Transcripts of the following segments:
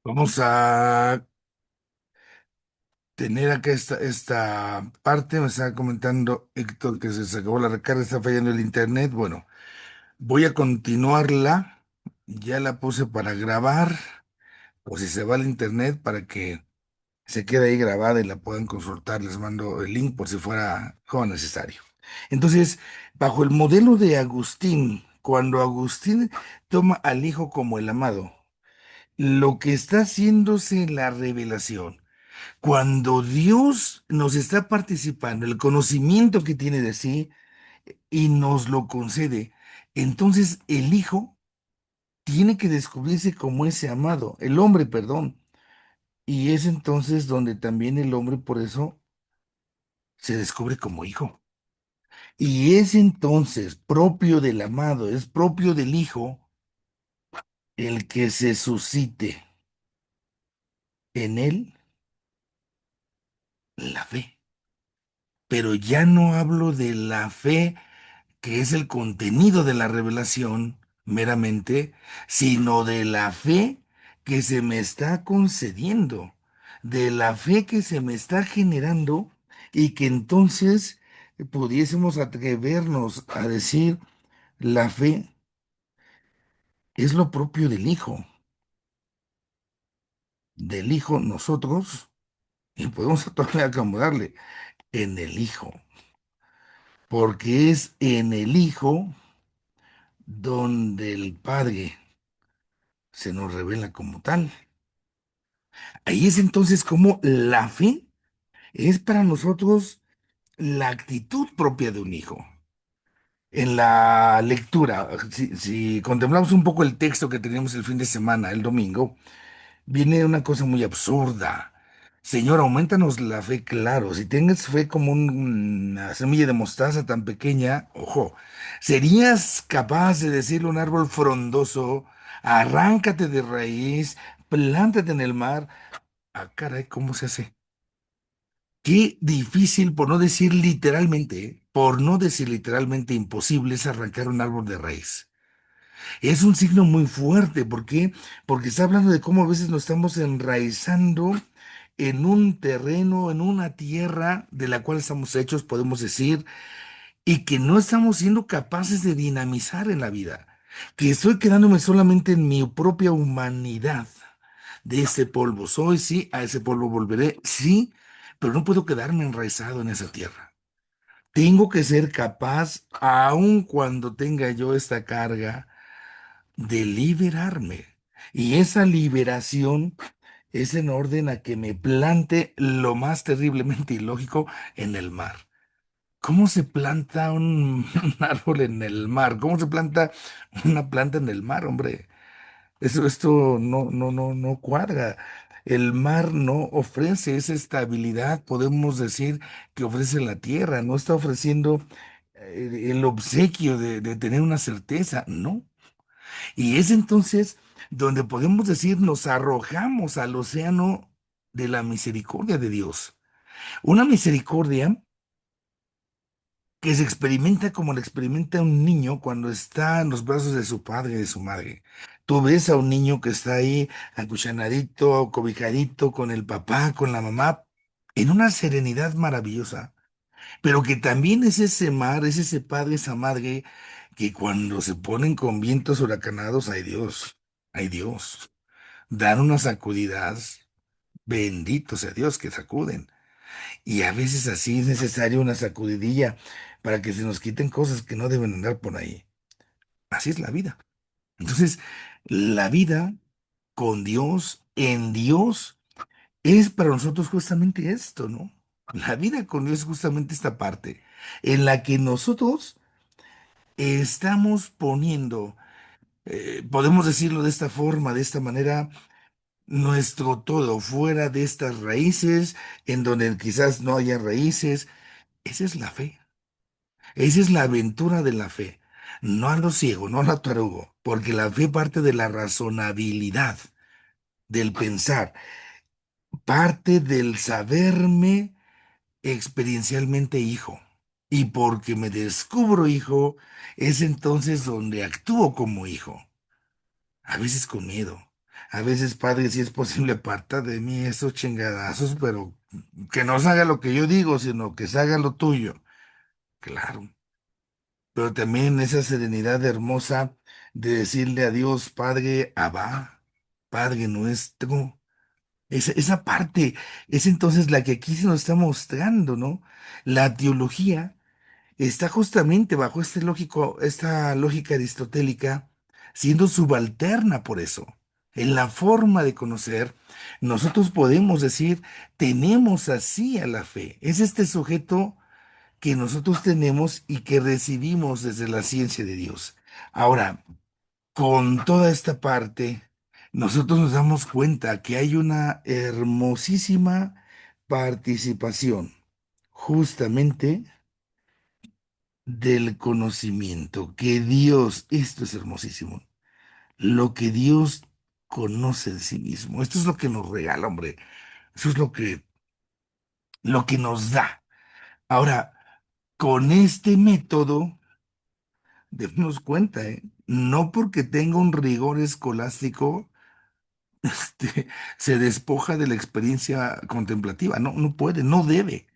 Vamos a tener acá esta parte. Me estaba comentando Héctor que se acabó la recarga, está fallando el internet. Bueno, voy a continuarla. Ya la puse para grabar, o si se va el internet, para que se quede ahí grabada y la puedan consultar. Les mando el link por si fuera como necesario. Entonces, bajo el modelo de Agustín, cuando Agustín toma al Hijo como el amado, lo que está haciéndose la revelación. Cuando Dios nos está participando, el conocimiento que tiene de sí y nos lo concede, entonces el Hijo tiene que descubrirse como ese amado, el hombre, perdón. Y es entonces donde también el hombre por eso se descubre como hijo. Y es entonces propio del amado, es propio del Hijo el que se suscite en él la fe. Pero ya no hablo de la fe que es el contenido de la revelación meramente, sino de la fe que se me está concediendo, de la fe que se me está generando y que entonces pudiésemos atrevernos a decir, la fe es lo propio del Hijo nosotros, y podemos todavía acomodarle en el Hijo, porque es en el Hijo donde el Padre se nos revela como tal. Ahí es entonces como la fe es para nosotros la actitud propia de un hijo. En la lectura, si contemplamos un poco el texto que teníamos el fin de semana, el domingo, viene una cosa muy absurda. Señor, aumentanos la fe, claro. Si tengas fe como una semilla de mostaza tan pequeña, ojo, ¿serías capaz de decirle a un árbol frondoso, arráncate de raíz, plántate en el mar? Ah, caray, ¿cómo se hace? Qué difícil, por no decir literalmente, por no decir literalmente imposible es arrancar un árbol de raíz. Es un signo muy fuerte. ¿Por qué? Porque está hablando de cómo a veces nos estamos enraizando en un terreno, en una tierra de la cual estamos hechos, podemos decir, y que no estamos siendo capaces de dinamizar en la vida. Que estoy quedándome solamente en mi propia humanidad. De ese polvo soy, sí, a ese polvo volveré, sí, pero no puedo quedarme enraizado en esa tierra. Tengo que ser capaz, aun cuando tenga yo esta carga, de liberarme. Y esa liberación es en orden a que me plante lo más terriblemente ilógico en el mar. ¿Cómo se planta un árbol en el mar? ¿Cómo se planta una planta en el mar, hombre? Esto no cuadra. El mar no ofrece esa estabilidad, podemos decir, que ofrece la tierra. No está ofreciendo el obsequio de tener una certeza, no. Y es entonces donde podemos decir nos arrojamos al océano de la misericordia de Dios. Una misericordia que se experimenta como la experimenta un niño cuando está en los brazos de su padre y de su madre. Tú ves a un niño que está ahí acuchanadito, cobijadito con el papá, con la mamá, en una serenidad maravillosa, pero que también es ese mar, es ese padre, esa madre, que cuando se ponen con vientos huracanados, ay Dios, dan unas sacudidas, bendito sea Dios que sacuden. Y a veces así es necesaria una sacudidilla para que se nos quiten cosas que no deben andar por ahí. Así es la vida. Entonces, la vida con Dios, en Dios, es para nosotros justamente esto, ¿no? La vida con Dios es justamente esta parte en la que nosotros estamos poniendo, podemos decirlo de esta forma, de esta manera, nuestro todo fuera de estas raíces, en donde quizás no haya raíces. Esa es la fe. Esa es la aventura de la fe. No a lo ciego, no a lo tarugo, porque la fe parte de la razonabilidad, del pensar, parte del saberme experiencialmente hijo. Y porque me descubro hijo, es entonces donde actúo como hijo. A veces con miedo, A veces, Padre, si es posible, aparta de mí esos chingadazos, pero que no se haga lo que yo digo, sino que se haga lo tuyo. Claro, pero también esa serenidad hermosa de decirle a Dios, Padre, Abba, Padre nuestro. Esa parte es entonces la que aquí se nos está mostrando, ¿no? La teología está justamente bajo esta lógica aristotélica, siendo subalterna por eso. En la forma de conocer, nosotros podemos decir, tenemos así a la fe. Es este sujeto que nosotros tenemos y que recibimos desde la ciencia de Dios. Ahora, con toda esta parte, nosotros nos damos cuenta que hay una hermosísima participación justamente del conocimiento, que Dios, esto es hermosísimo, lo que Dios conoce de sí mismo, esto es lo que nos regala, hombre, eso es lo que nos da. Ahora, con este método, debemos cuenta, ¿eh? No porque tenga un rigor escolástico, se despoja de la experiencia contemplativa. No, no puede, no debe,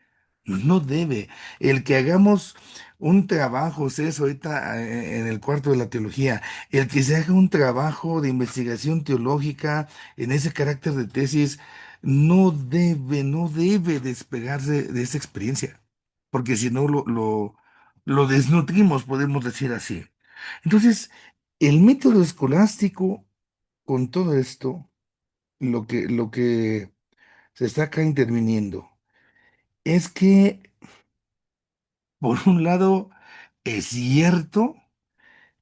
no debe. El que hagamos un trabajo, Cés, ahorita en el cuarto de la teología, el que se haga un trabajo de investigación teológica en ese carácter de tesis, no debe despegarse de esa experiencia, porque si no lo desnutrimos, podemos decir así. Entonces, el método escolástico con todo esto lo que se está acá interviniendo es que, por un lado, es cierto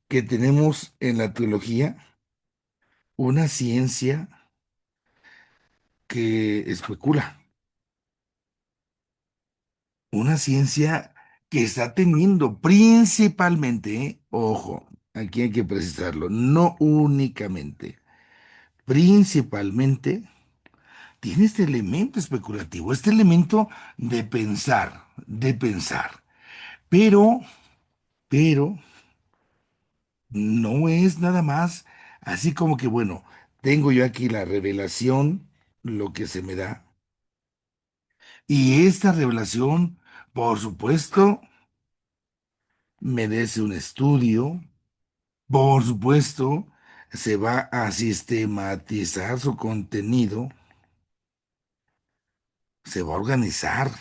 que tenemos en la teología una ciencia que especula, una ciencia que está teniendo principalmente, ojo, aquí hay que precisarlo, no únicamente, principalmente, tiene este elemento especulativo, este elemento de pensar, pero... Pero no es nada más así como que, bueno, tengo yo aquí la revelación, lo que se me da. Y esta revelación, por supuesto, merece un estudio. Por supuesto, se va a sistematizar su contenido, se va a organizar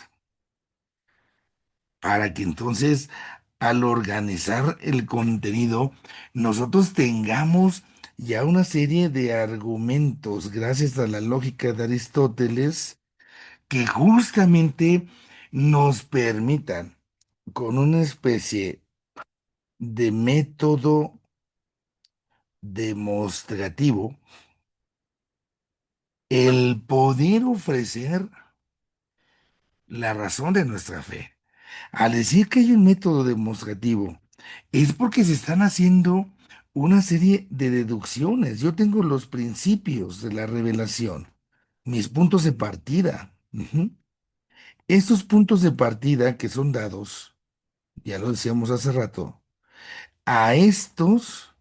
para que entonces, al organizar el contenido, nosotros tengamos ya una serie de argumentos, gracias a la lógica de Aristóteles, que justamente nos permitan, con una especie de método demostrativo, el poder ofrecer la razón de nuestra fe. Al decir que hay un método demostrativo, es porque se están haciendo una serie de deducciones. Yo tengo los principios de la revelación, mis puntos de partida. Ujú. Estos puntos de partida que son dados, ya lo decíamos hace rato, a estos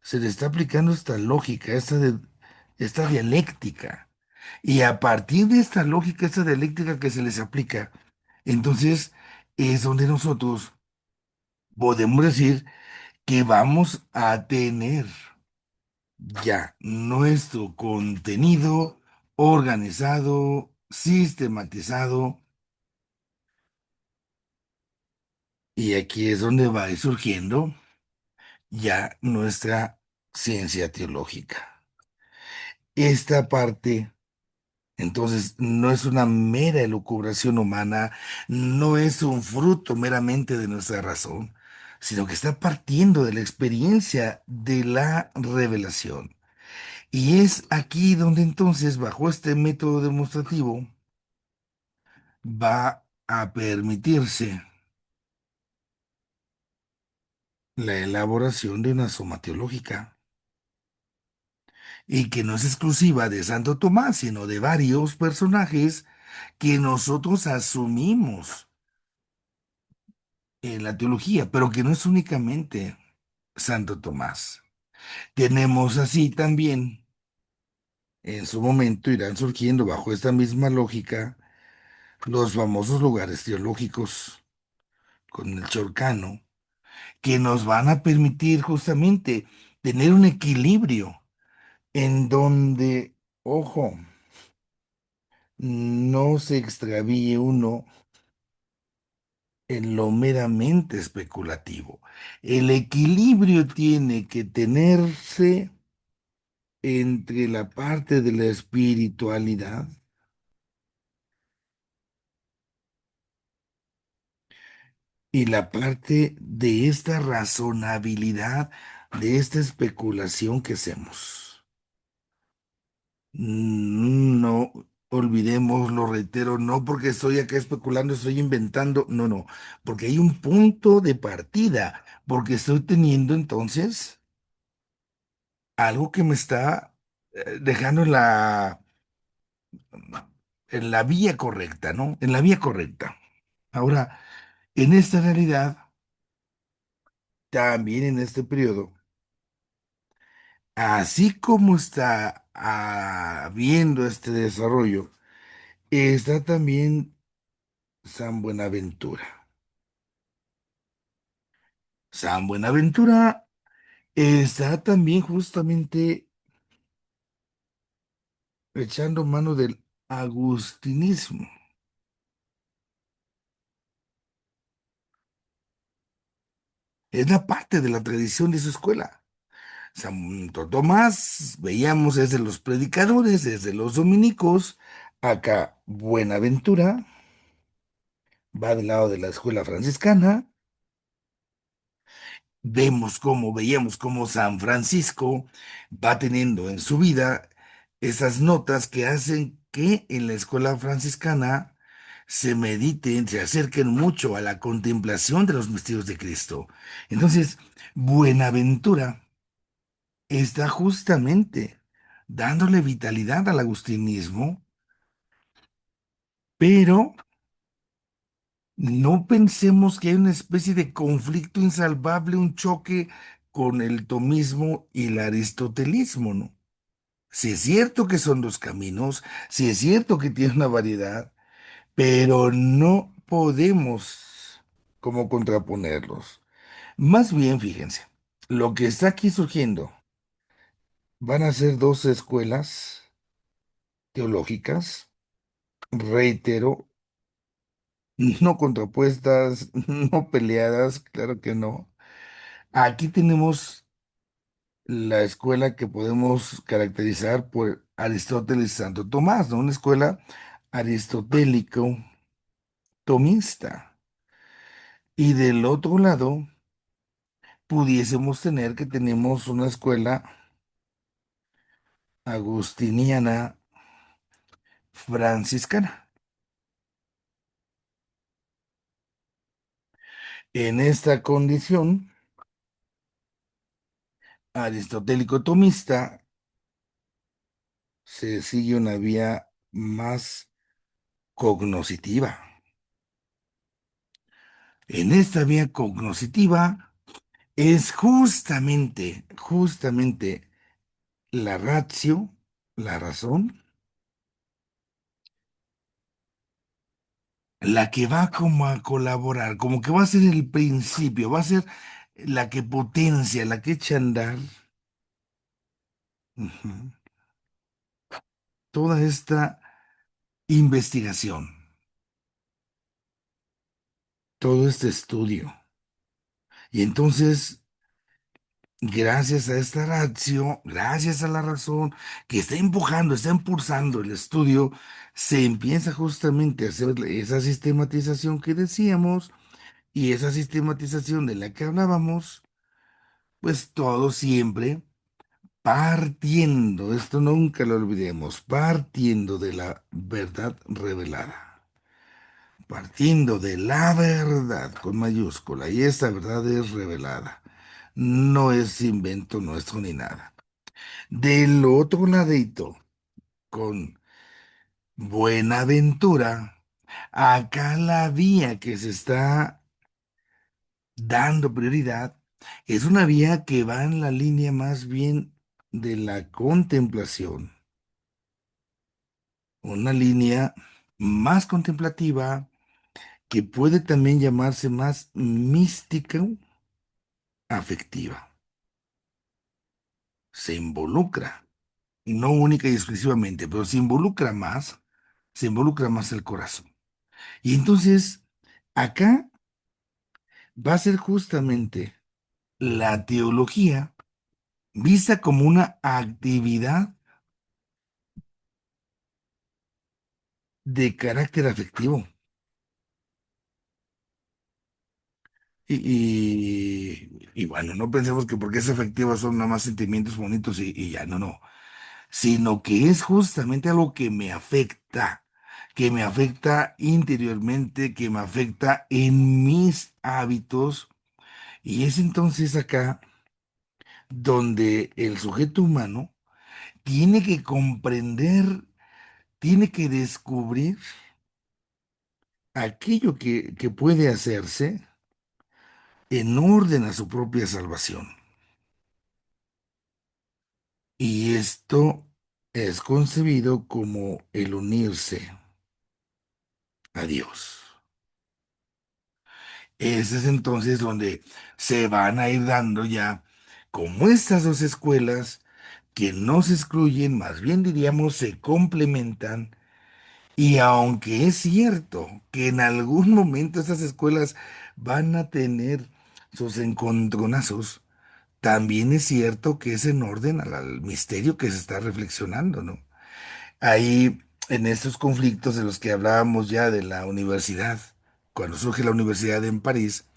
se le está aplicando esta lógica, esta dialéctica. Y a partir de esta lógica, esta dialéctica que se les aplica, entonces es donde nosotros podemos decir que vamos a tener ya nuestro contenido organizado, sistematizado, y aquí es donde va a ir surgiendo ya nuestra ciencia teológica. Esta parte, entonces, no es una mera elucubración humana, no es un fruto meramente de nuestra razón, sino que está partiendo de la experiencia de la revelación. Y es aquí donde entonces, bajo este método demostrativo, va a permitirse la elaboración de una suma teológica, y que no es exclusiva de Santo Tomás, sino de varios personajes que nosotros asumimos en la teología, pero que no es únicamente Santo Tomás. Tenemos así también en su momento irán surgiendo bajo esta misma lógica los famosos lugares teológicos con el Chorcano, que nos van a permitir justamente tener un equilibrio en donde, ojo, no se extravíe uno en lo meramente especulativo. El equilibrio tiene que tenerse entre la parte de la espiritualidad y la parte de esta razonabilidad, de esta especulación que hacemos. No olvidemos, lo reitero, no porque estoy acá especulando, estoy inventando, no, no, porque hay un punto de partida, porque estoy teniendo entonces algo que me está dejando en la vía correcta, ¿no? En la vía correcta. Ahora, en esta realidad, también en este periodo, así como está habiendo este desarrollo, está también San Buenaventura. San Buenaventura está también justamente echando mano del agustinismo. Es la parte de la tradición de su escuela. Santo Tomás, veíamos desde los predicadores, desde los dominicos, acá Buenaventura va del lado de la escuela franciscana. Veíamos cómo San Francisco va teniendo en su vida esas notas que hacen que en la escuela franciscana se mediten, se acerquen mucho a la contemplación de los misterios de Cristo. Entonces, Buenaventura está justamente dándole vitalidad al agustinismo, pero no pensemos que hay una especie de conflicto insalvable, un choque con el tomismo y el aristotelismo, ¿no? Sí es cierto que son dos caminos, sí es cierto que tiene una variedad, pero no podemos como contraponerlos. Más bien, fíjense, lo que está aquí surgiendo van a ser dos escuelas teológicas, reitero, no contrapuestas, no peleadas, claro que no. Aquí tenemos la escuela que podemos caracterizar por Aristóteles y Santo Tomás, ¿no? Una escuela aristotélico-tomista. Y del otro lado, pudiésemos tener que tenemos una escuela agustiniana franciscana. En esta condición, aristotélico-tomista se sigue una vía más cognoscitiva. En esta vía cognoscitiva es justamente la ratio, la razón, la que va como a colaborar, como que va a ser el principio, va a ser la que potencia, la que echa a andar ujú, toda esta investigación, todo este estudio. Y entonces, gracias a esta ratio, gracias a la razón que está empujando, está impulsando el estudio, se empieza justamente a hacer esa sistematización que decíamos y esa sistematización de la que hablábamos, pues todo siempre partiendo, esto nunca lo olvidemos, partiendo de la verdad revelada, partiendo de la verdad con mayúscula, y esta verdad es revelada, no es invento nuestro ni nada. Del otro ladito, con Buenaventura, acá la vía que se está dando prioridad es una vía que va en la línea más bien de la contemplación, una línea más contemplativa que puede también llamarse más mística afectiva. Se involucra, no única y exclusivamente, pero se involucra más el corazón. Y entonces, acá va a ser justamente la teología vista como una actividad de carácter afectivo. Y bueno, no pensemos que porque es afectiva son nada más sentimientos bonitos y ya, no, no, sino que es justamente algo que me afecta interiormente, que me afecta en mis hábitos, y es entonces acá donde el sujeto humano tiene que comprender, tiene que descubrir aquello que puede hacerse en orden a su propia salvación. Y esto es concebido como el unirse a Dios. Ese es entonces donde se van a ir dando ya como estas dos escuelas que no se excluyen, más bien diríamos se complementan. Y aunque es cierto que en algún momento estas escuelas van a tener sus encontronazos, también es cierto que es en orden al misterio que se está reflexionando, ¿no? Ahí, en estos conflictos de los que hablábamos ya de la universidad, cuando surge la universidad en París,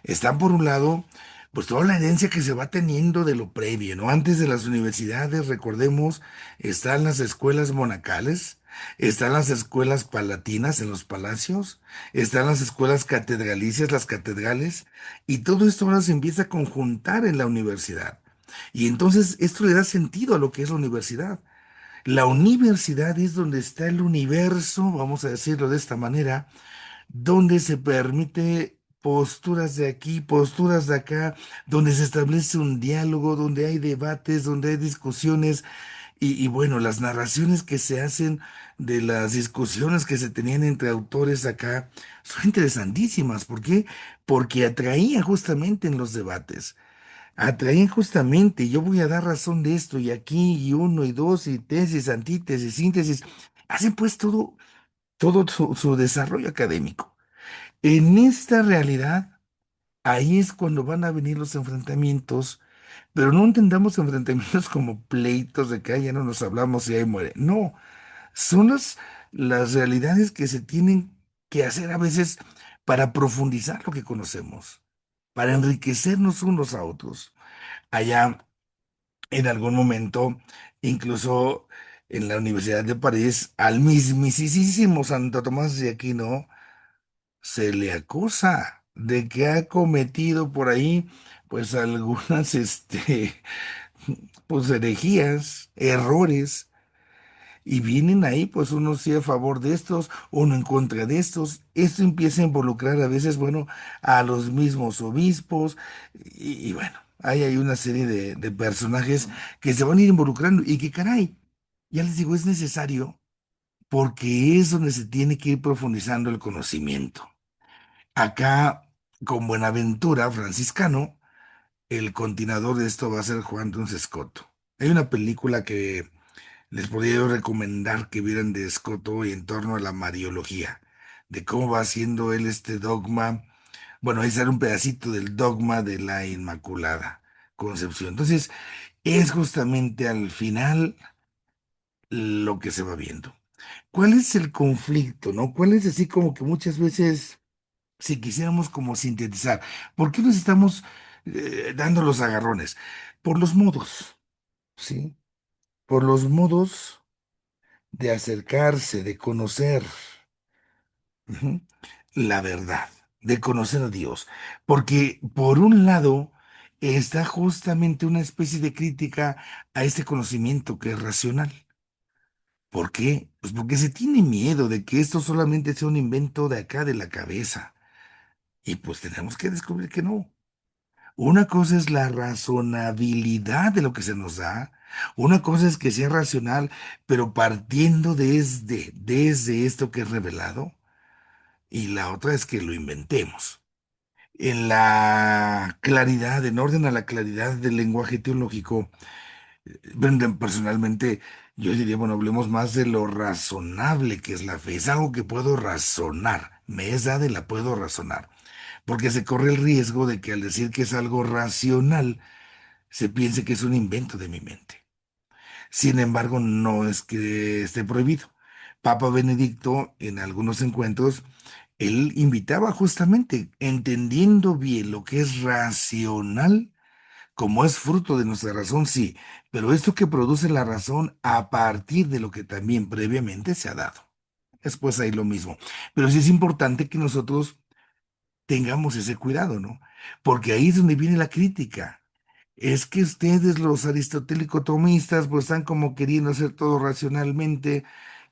están por un lado, pues toda la herencia que se va teniendo de lo previo, ¿no? Antes de las universidades, recordemos, están las escuelas monacales, están las escuelas palatinas en los palacios, están las escuelas catedralicias, las catedrales, y todo esto ahora se empieza a conjuntar en la universidad. Y entonces esto le da sentido a lo que es la universidad. La universidad es donde está el universo, vamos a decirlo de esta manera, donde se permite posturas de aquí, posturas de acá, donde se establece un diálogo, donde hay debates, donde hay discusiones y bueno, las narraciones que se hacen de las discusiones que se tenían entre autores acá son interesantísimas. ¿Por qué? Porque atraían justamente en los debates. Atraen justamente, yo voy a dar razón de esto, y aquí, y uno, y dos, y tesis, antítesis, síntesis, hacen pues todo su desarrollo académico. En esta realidad, ahí es cuando van a venir los enfrentamientos, pero no entendamos enfrentamientos como pleitos de que "Ay, ya no nos hablamos y ahí muere". No, son las realidades que se tienen que hacer a veces para profundizar lo que conocemos, para enriquecernos unos a otros. Allá en algún momento, incluso en la Universidad de París, al mismísimo Santo Tomás de Aquino se le acusa de que ha cometido por ahí, pues algunas, pues herejías, errores, y vienen ahí, pues uno sí a favor de estos, uno en contra de estos. Esto empieza a involucrar a veces, bueno, a los mismos obispos, y bueno, hay una serie de personajes que se van a ir involucrando y que caray, ya les digo, es necesario porque es donde se tiene que ir profundizando el conocimiento. Acá, con Buenaventura, franciscano, el continuador de esto va a ser Juan Duns Escoto. Hay una película que les podría yo recomendar que vieran de Escoto en torno a la Mariología, de cómo va haciendo él este dogma. Bueno, ahí sale un pedacito del dogma de la Inmaculada Concepción. Entonces, es justamente al final lo que se va viendo. ¿Cuál es el conflicto, no? ¿Cuál es así como que muchas veces, si quisiéramos como sintetizar, por qué nos estamos dando los agarrones? Por los modos, ¿sí? Por los modos de acercarse, de conocer, ujú, la verdad, de conocer a Dios. Porque por un lado está justamente una especie de crítica a este conocimiento que es racional. ¿Por qué? Pues porque se tiene miedo de que esto solamente sea un invento de acá de la cabeza. Y pues tenemos que descubrir que no. Una cosa es la razonabilidad de lo que se nos da, Una cosa es que sea racional, pero partiendo desde esto que es revelado, y la otra es que lo inventemos. En la claridad, en orden a la claridad del lenguaje teológico, bueno, personalmente yo diría, bueno, hablemos más de lo razonable que es la fe. Es algo que puedo razonar, me es dada y la puedo razonar, porque se corre el riesgo de que al decir que es algo racional, se piense que es un invento de mi mente. Sin embargo, no es que esté prohibido. Papa Benedicto, en algunos encuentros, él invitaba justamente, entendiendo bien lo que es racional, como es fruto de nuestra razón, sí, pero esto que produce la razón a partir de lo que también previamente se ha dado. Es pues ahí lo mismo. Pero sí es importante que nosotros tengamos ese cuidado, ¿no? Porque ahí es donde viene la crítica. Es que ustedes, los aristotélico-tomistas, pues están como queriendo hacer todo racionalmente,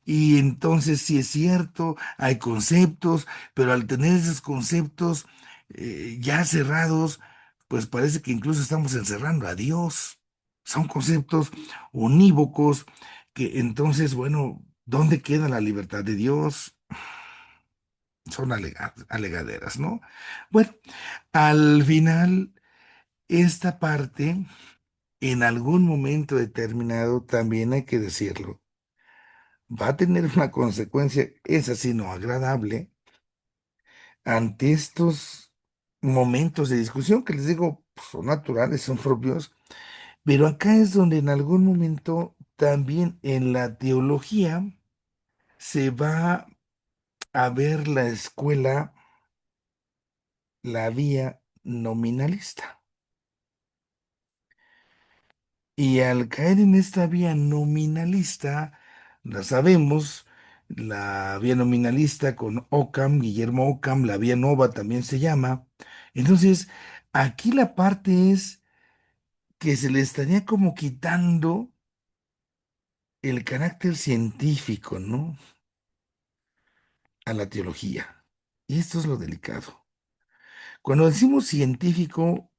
y entonces sí es cierto, hay conceptos, pero al tener esos conceptos ya cerrados, pues parece que incluso estamos encerrando a Dios. Son conceptos unívocos que entonces, bueno, ¿dónde queda la libertad de Dios? Son alegaderas, ¿no? Bueno, al final, esta parte, en algún momento determinado, también hay que decirlo, va a tener una consecuencia, es así, no agradable, ante estos momentos de discusión que les digo, pues, son naturales, son propios, pero acá es donde en algún momento también en la teología se va a ver la escuela, la vía nominalista. Y al caer en esta vía nominalista, la sabemos, la vía nominalista con Occam, Guillermo Occam, la vía nova también se llama. Entonces, aquí la parte es que se le estaría como quitando el carácter científico, ¿no? A la teología. Y esto es lo delicado. Cuando decimos científico,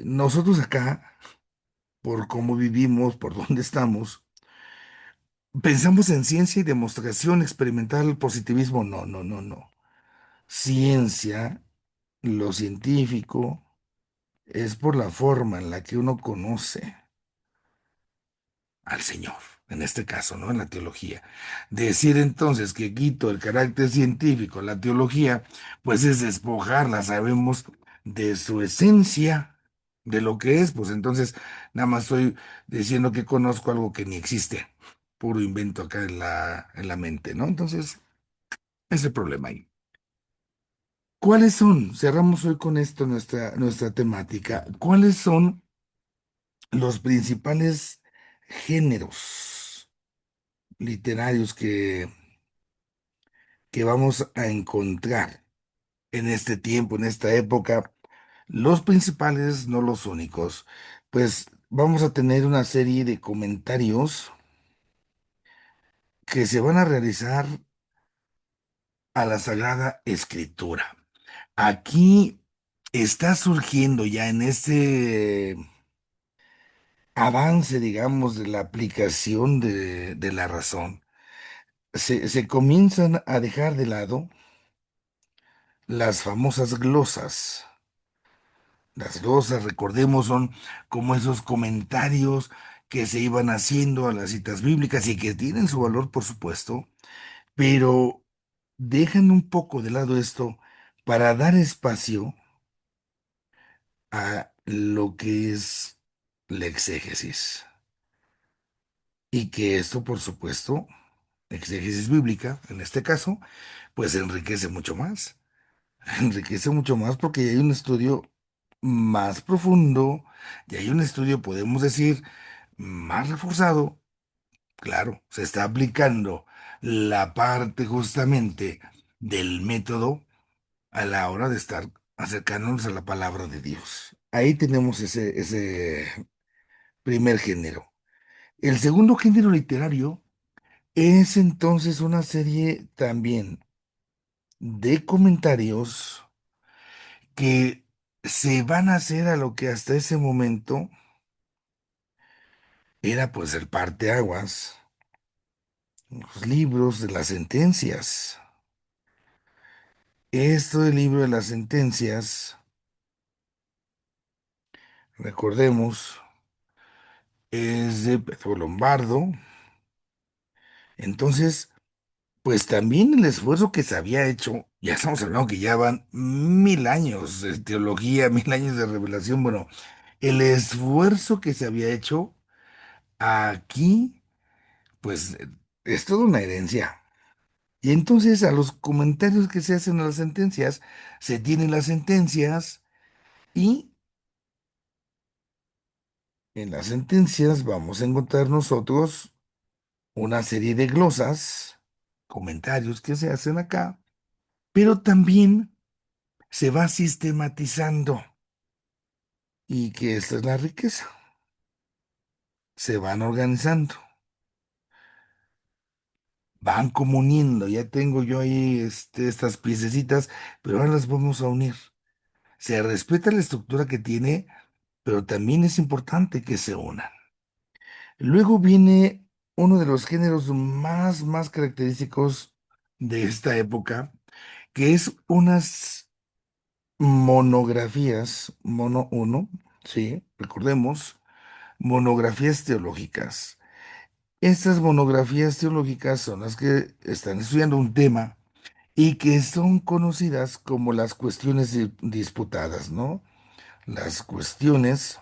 nosotros acá, por cómo vivimos, por dónde estamos, pensamos en ciencia y demostración experimental, positivismo. No, no, no, no. Ciencia, lo científico, es por la forma en la que uno conoce al Señor, en este caso, ¿no? En la teología. Decir entonces que quito el carácter científico, la teología, pues es despojarla, sabemos, de su esencia, de lo que es, pues entonces nada más estoy diciendo que conozco algo que ni existe, puro invento acá en la mente, ¿no? Entonces, ese es el problema ahí. ¿Cuáles son? Cerramos hoy con esto nuestra temática. ¿Cuáles son los principales géneros literarios que vamos a encontrar en este tiempo, en esta época? Los principales, no los únicos. Pues vamos a tener una serie de comentarios que se van a realizar a la Sagrada Escritura. Aquí está surgiendo ya en este avance, digamos, de la aplicación de la razón. Se comienzan a dejar de lado las famosas glosas. Las glosas, recordemos, son como esos comentarios que se iban haciendo a las citas bíblicas y que tienen su valor, por supuesto, pero dejan un poco de lado esto para dar espacio a lo que es la exégesis. Y que esto, por supuesto, exégesis bíblica, en este caso, pues enriquece mucho más. Enriquece mucho más porque ya hay un estudio más profundo, y hay un estudio, podemos decir, más reforzado. Claro, se está aplicando la parte justamente del método a la hora de estar acercándonos a la palabra de Dios. Ahí tenemos ese primer género. El segundo género literario es entonces una serie también de comentarios que se van a hacer a lo que hasta ese momento era pues el parteaguas, los libros de las sentencias. Esto del libro de las sentencias, recordemos, es de Pedro Lombardo. Entonces, pues también el esfuerzo que se había hecho, ya estamos hablando que ya van 1000 años de teología, 1000 años de revelación. Bueno, el esfuerzo que se había hecho aquí, pues es toda una herencia. Y entonces a los comentarios que se hacen a las sentencias, se tienen las sentencias y en las sentencias vamos a encontrar nosotros una serie de glosas, comentarios que se hacen acá, pero también se va sistematizando y que esta es la riqueza. Se van organizando, van como uniendo. Ya tengo yo ahí estas piececitas, pero ahora las vamos a unir. Se respeta la estructura que tiene, pero también es importante que se unan. Luego viene uno de los géneros más característicos de esta época, que es unas monografías, mono uno, sí, recordemos, monografías teológicas. Estas monografías teológicas son las que están estudiando un tema y que son conocidas como las cuestiones disputadas, ¿no? Las cuestiones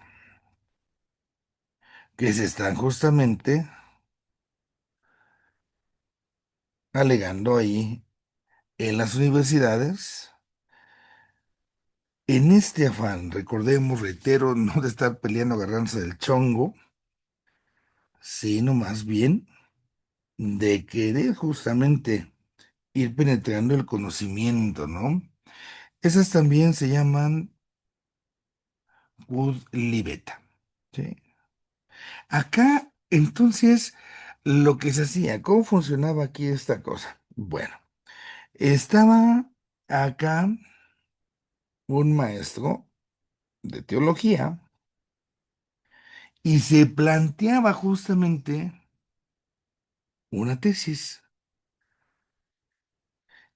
que se están justamente alegando ahí en las universidades. En este afán, recordemos, reitero, no de estar peleando agarrándose del chongo, sino más bien de querer justamente ir penetrando el conocimiento, ¿no? Esas también se llaman Libeta, ¿sí? Acá, entonces, lo que se hacía, ¿cómo funcionaba aquí esta cosa? Bueno, estaba acá un maestro de teología y se planteaba justamente una tesis.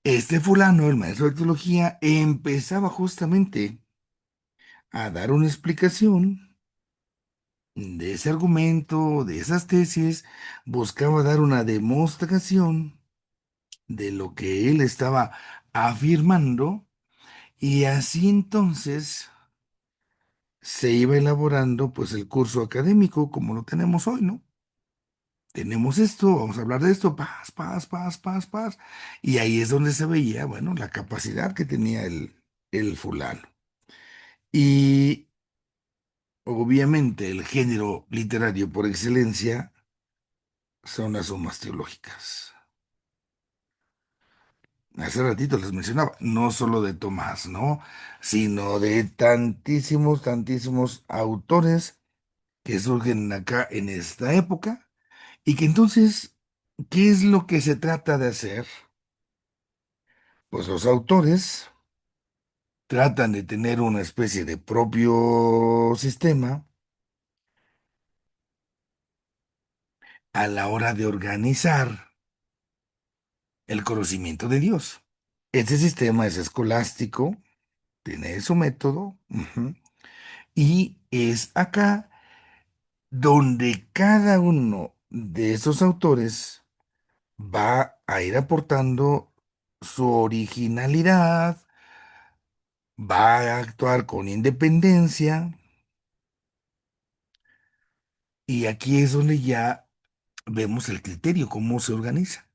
Este fulano, el maestro de teología, empezaba justamente a dar una explicación de ese argumento, de esas tesis, buscaba dar una demostración de lo que él estaba afirmando y así entonces se iba elaborando pues el curso académico como lo tenemos hoy, ¿no? Tenemos esto, vamos a hablar de esto, paz, paz, paz, paz, paz. Y ahí es donde se veía, bueno, la capacidad que tenía el fulano. Y obviamente el género literario por excelencia son las sumas teológicas. Hace ratito les mencionaba, no solo de Tomás, ¿no? Sino de tantísimos autores que surgen acá en esta época y que entonces, ¿qué es lo que se trata de hacer? Pues los autores tratan de tener una especie de propio sistema a la hora de organizar el conocimiento de Dios. Este sistema es escolástico, tiene su método, ujú, y es acá donde cada uno de esos autores va a ir aportando su originalidad, va a actuar con independencia, y aquí es donde ya vemos el criterio, cómo se organiza.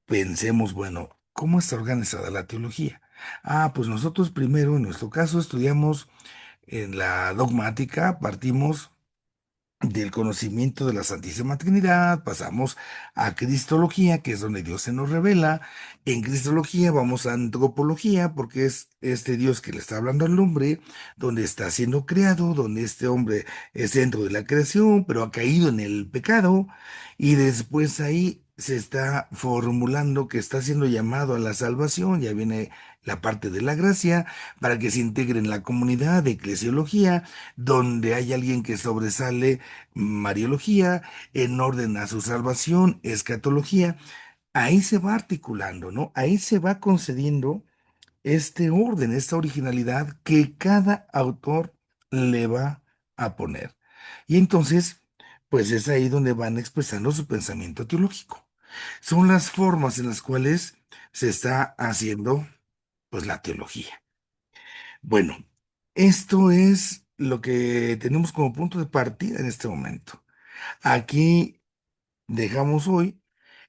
Pensemos, bueno, ¿cómo está organizada la teología? Ah, pues nosotros primero, en nuestro caso, estudiamos en la dogmática, partimos del conocimiento de la Santísima Trinidad, pasamos a Cristología, que es donde Dios se nos revela. En Cristología vamos a antropología, porque es este Dios que le está hablando al hombre, donde está siendo creado, donde este hombre es centro de la creación, pero ha caído en el pecado, y después ahí se está formulando que está siendo llamado a la salvación, ya viene la parte de la gracia, para que se integre en la comunidad de eclesiología, donde hay alguien que sobresale, mariología, en orden a su salvación, escatología. Ahí se va articulando, ¿no? Ahí se va concediendo este orden, esta originalidad que cada autor le va a poner. Y entonces, pues es ahí donde van expresando su pensamiento teológico. Son las formas en las cuales se está haciendo, pues, la teología. Bueno, esto es lo que tenemos como punto de partida en este momento. Aquí dejamos hoy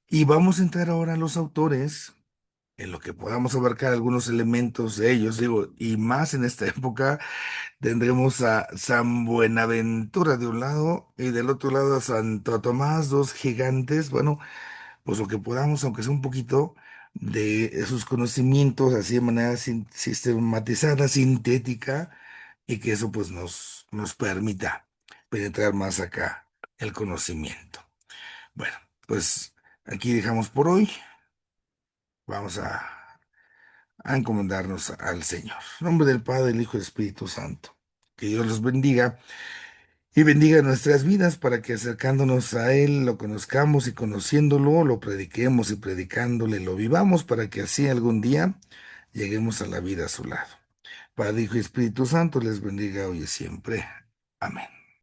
y vamos a entrar ahora a los autores en lo que podamos abarcar algunos elementos de ellos, digo, y más en esta época tendremos a San Buenaventura de un lado y del otro lado a Santo Tomás, dos gigantes, bueno, pues lo que podamos, aunque sea un poquito de sus conocimientos, así de manera sistematizada, sintética, y que eso pues nos permita penetrar más acá el conocimiento. Bueno, pues aquí dejamos por hoy. Vamos a encomendarnos al Señor. En nombre del Padre, del Hijo y del Espíritu Santo. Que Dios los bendiga y bendiga nuestras vidas para que acercándonos a Él lo conozcamos y conociéndolo lo prediquemos y predicándole lo vivamos para que así algún día lleguemos a la vida a su lado. Padre, Hijo y Espíritu Santo les bendiga hoy y siempre. Amén.